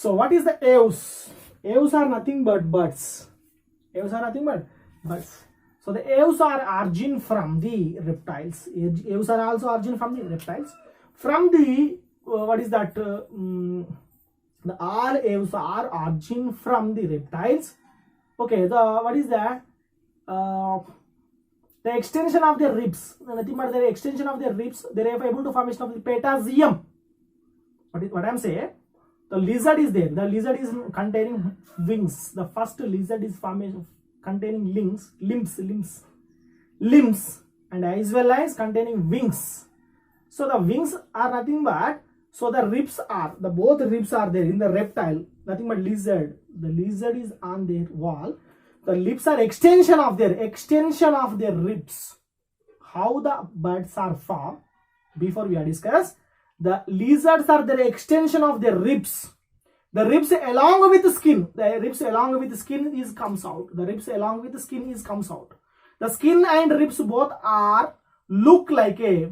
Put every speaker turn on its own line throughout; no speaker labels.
So what is the aves? Aves are nothing but birds. Aves are nothing but birds. So the aves are origin from the reptiles. Aves are also origin from the reptiles. From the what is that? The all aves are origin from the reptiles. Okay. The what is that? The extension of their ribs. Nothing but the extension of their ribs. They are able to formation of the patagium. What I'm saying? The lizard is there. The lizard is containing wings. The first lizard is formation containing limbs, and as well as containing wings. So the wings are nothing but, so the ribs are, the both ribs are there in the reptile, nothing but lizard. The lizard is on their wall. The lips are extension of their ribs. How the birds are formed, before we have discussed. The lizards are the extension of their ribs. The ribs along with the skin. The ribs along with the skin is comes out. The ribs along with the skin is comes out. The skin and ribs both are look like a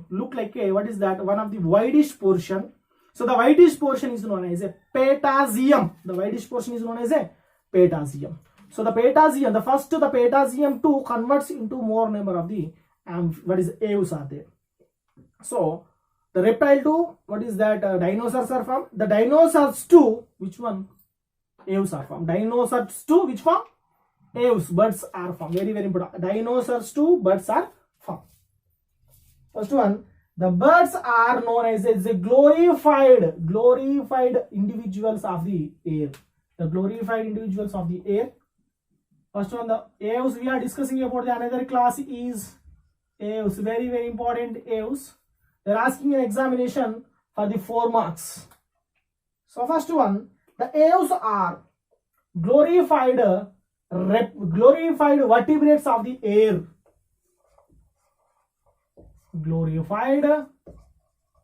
what is that? One of the whitish portion. So the whitish portion is known as a patagium. The whitish portion is known as a patagium. So the patagium, the first the patagium 2 converts into more number of the what is aves are there. So the reptile 2, what is that? Dinosaurs are from. The dinosaurs 2, which one? Aves are from. Dinosaurs 2, which form? Aves, birds are from. Very, very important. Dinosaurs 2, birds are from. First one, the birds are known as the glorified individuals of the air. The glorified individuals of the air. First one, the aves. We are discussing about the another class is aves. Very, very important aves. They are asking an examination for the 4 marks. So first one, the aves are glorified vertebrates of the air. Glorified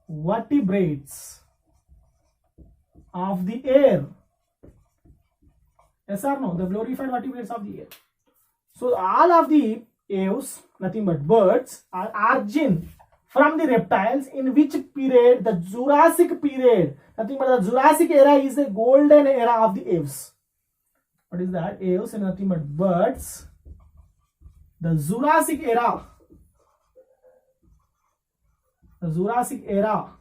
vertebrates of the air. Yes or no? The glorified vertebrates of the air. So all of the aves, nothing but birds, are origin from the reptiles. In which period? The Jurassic period. Nothing but the Jurassic era is the golden era of the aves. What is that? Aves and nothing but birds. The Jurassic era. The Jurassic era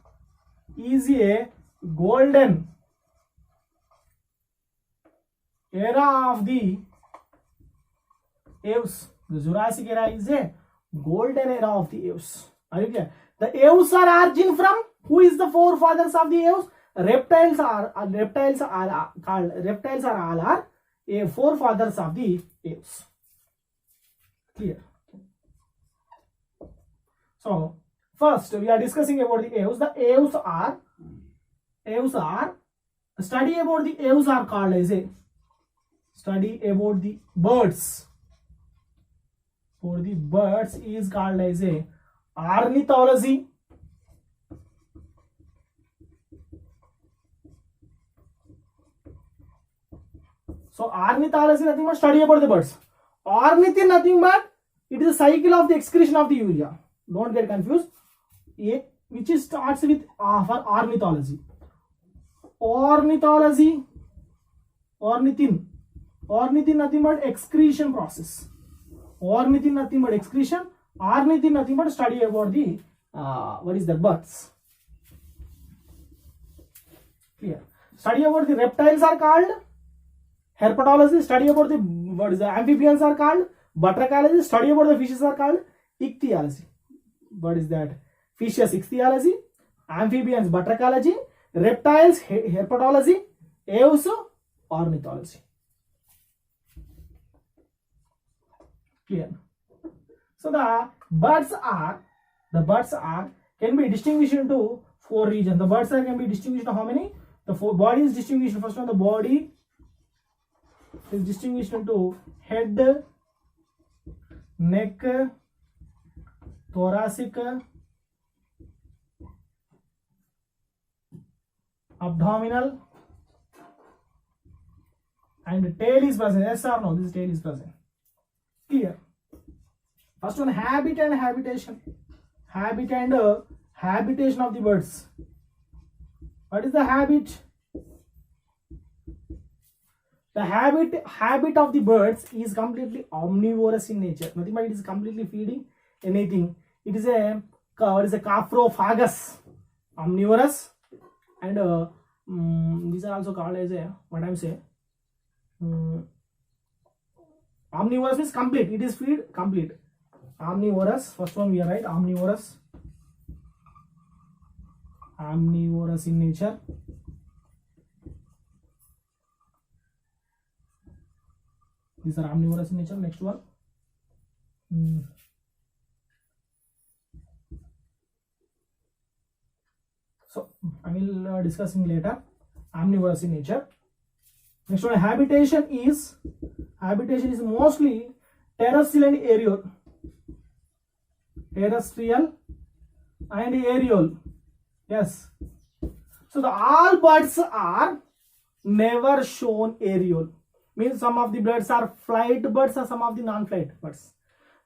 is a golden era of the aves. The Jurassic era is a golden era of the aves. Are you clear? The aves are origin from, who is the forefathers of the aves? Reptiles are forefathers of the aves. Clear? So first we are discussing about the aves. The aves are study about the aves are called as a study about the birds. For the birds is called as a ornithology. So ornithology nothing but study about the birds. Ornithine nothing but it is a cycle of the excretion of the urea. Don't get confused. Which is starts with for ornithology. Ornithology. Ornithine nothing but excretion process. Ornithine nothing but excretion. Ornithine nothing but study about the what is the birds. Clear? Study about the reptiles are called herpetology. Study about the what is the amphibians are called batrachology. Study about the fishes are called ichthyology. What is that? Fishes ichthyology, amphibians batrachology, reptiles herpetology, aves ornithology. Clear? So the birds are can be distinguished into 4 regions. The birds can be distinguished into how many? The 4 body is distinguished. First one, the body is distinguished into head, neck, thoracic, abdominal, and tail is present. Yes or no? This tail is present. Clear? First one, habit and habitation. Habit and habitation of the birds. What is the habit? The habit of the birds is completely omnivorous in nature. Nothing but it is completely feeding anything. It is a caprophagus, omnivorous, and these are also called as a what I'm saying. Omnivorous means complete. It is feed complete. Omnivorous. First one we are right. Omnivorous. Omnivorous in nature. These are omnivorous in nature. Next one. So I will discussing later. Omnivorous in nature. Next one, habitation is mostly terrestrial and aerial. Terrestrial and aerial. Yes. So all birds are never shown aerial. Means some of the birds are flight birds and some of the non-flight birds.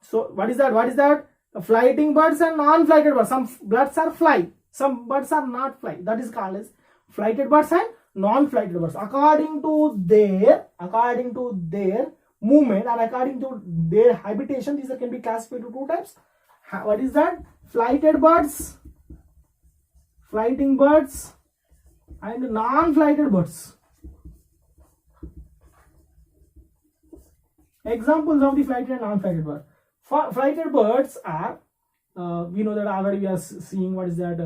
So what is that? The flighting birds and non-flighted birds. Some birds are fly, some birds are not fly. That is called as flighted birds and non-flighted birds. According to their movement and according to their habitation, these can be classified into two types. What is that? Flighted birds, flighting birds, and non-flighted birds. Examples of the flighted and non-flighted birds. Flighted birds are, we know that already we are seeing what is that,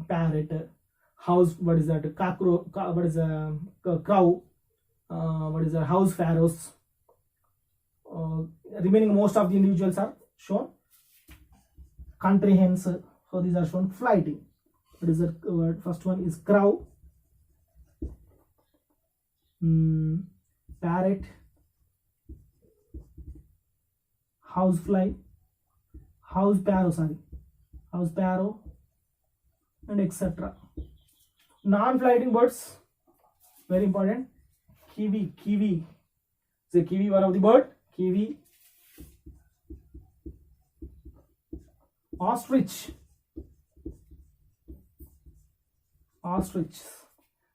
parrot, house, what is that, what is a crow, what is that, house sparrows. Remaining most of the individuals are shown. Country hens, so these are shown flighting. What is the word? First one is crow, parrot, housefly, house sparrow, and etc. Non-flighting birds, very important. Kiwi. Say kiwi, one of the bird. Kiwi. Ostrich.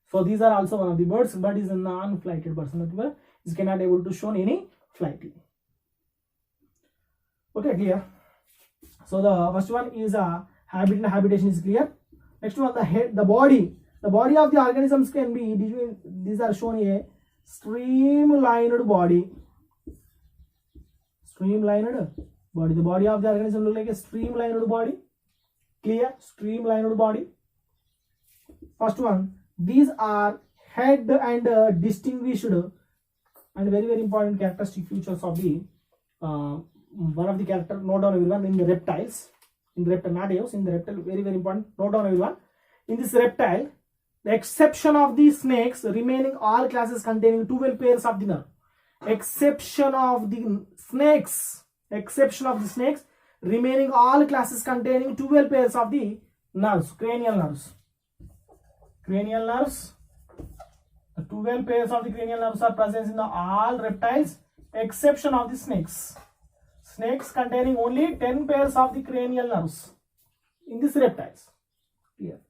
So these are also one of the birds, but is a non-flighted bird. Is cannot able to show any flighting. Okay, clear. So the first one is a habit and habitation is clear. Next one, the head, the body of the organisms can be, these are shown a streamlined body. The body of the organism look like a streamlined body. Clear? Streamlined body. First one, these are head and distinguished and very very important characteristic features of the one of the character. Note down everyone. In the reptiles, not apes, in the reptile, very very important. Note down everyone. In this reptile, the exception of the snakes, remaining all classes containing 12 pairs of the nerve. Exception of the snakes, remaining all classes containing 12 pairs of the nerves, cranial nerves. The 12 pairs of the cranial nerves are present in all reptiles, exception of the snakes. Snakes containing only 10 pairs of the cranial nerves in these reptiles. Here,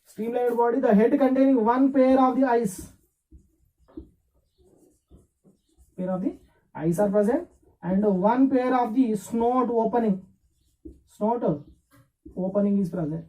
streamlined body, the head containing one pair of the eyes. Pair of the eyes are present, and one pair of the snout opening. Snout opening is present.